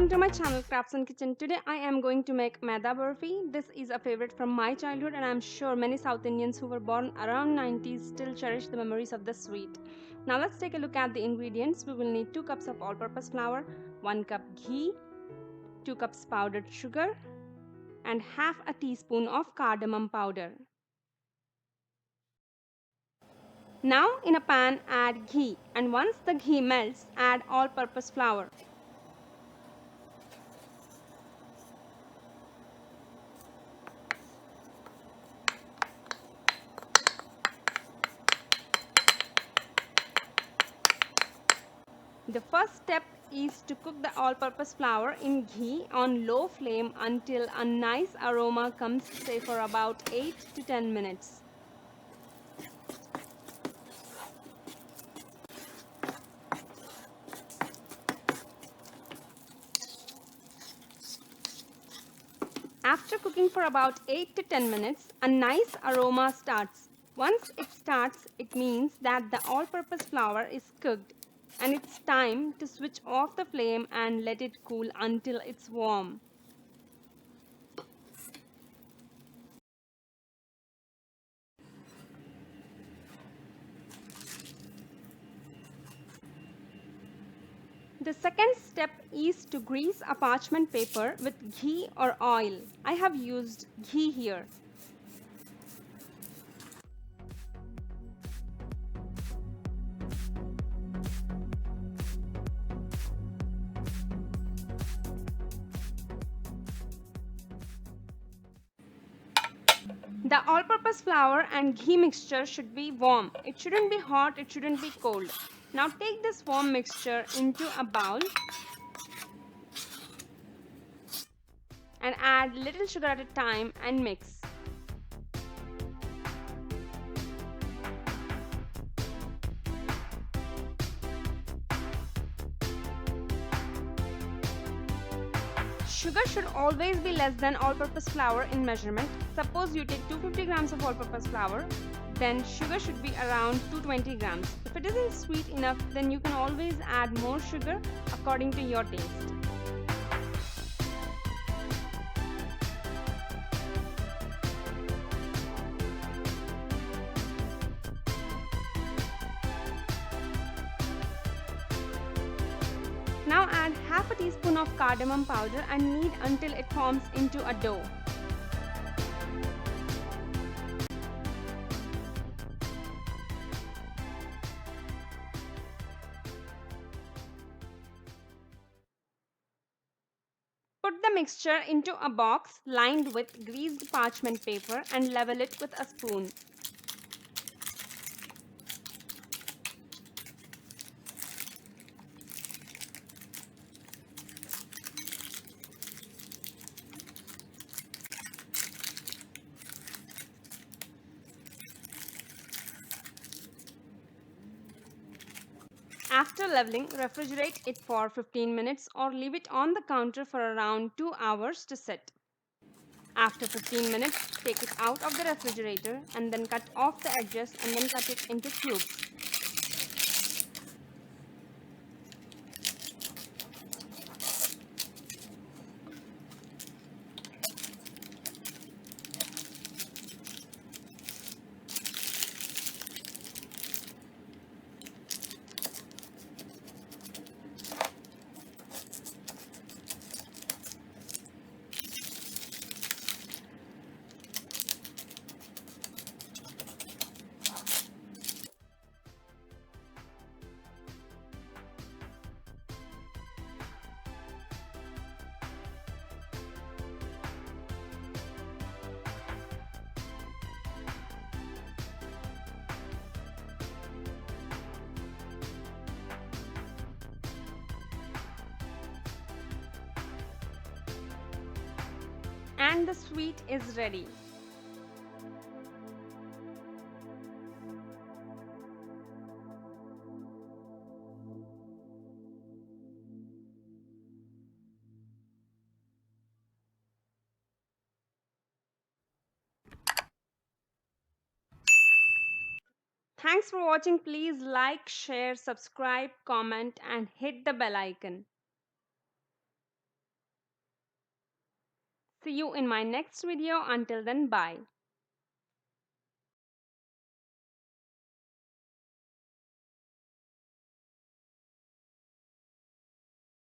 welcome to my channel Crafts and Kitchen. Today I am going to make Maida Burfi. This is a favorite from my childhood and I'm sure many South Indians who were born around 90s still cherish the memories of this sweet. Now let's take a look at the ingredients. We will need 2 cups of all-purpose flour, 1 cup ghee, 2 cups powdered sugar and half a teaspoon of cardamom powder. Now in a pan add ghee and once the ghee melts add all-purpose flour. The first step is to cook the all-purpose flour in ghee on low flame until a nice aroma comes, say for about 8 to 10 minutes. After cooking for about 8 to 10 minutes, a nice aroma starts. Once it starts, it means that the all-purpose flour is cooked and it's time to switch off the flame and let it cool until it's warm. The second step is to grease a parchment paper with ghee or oil. I have used ghee here. The all-purpose flour and ghee mixture should be warm. It shouldn't be hot, it shouldn't be cold. Now take this warm mixture into a bowl and add little sugar at a time and mix. Sugar should always be less than all-purpose flour in measurement. Suppose you take 250 grams of all-purpose flour, then sugar should be around 220 grams. If it isn't sweet enough, then you can always add more sugar according to your taste. Now add half a teaspoon of cardamom powder and knead until it forms into a dough. Put the mixture into a box lined with greased parchment paper and level it with a spoon. After leveling, refrigerate it for 15 minutes or leave it on the counter for around 2 hours to set. After 15 minutes, take it out of the refrigerator and then cut off the edges and then cut it into cubes. And the sweet is ready. Thanks for watching. Please like, share, subscribe, comment and hit the bell icon. See you in my next video. Until then, bye.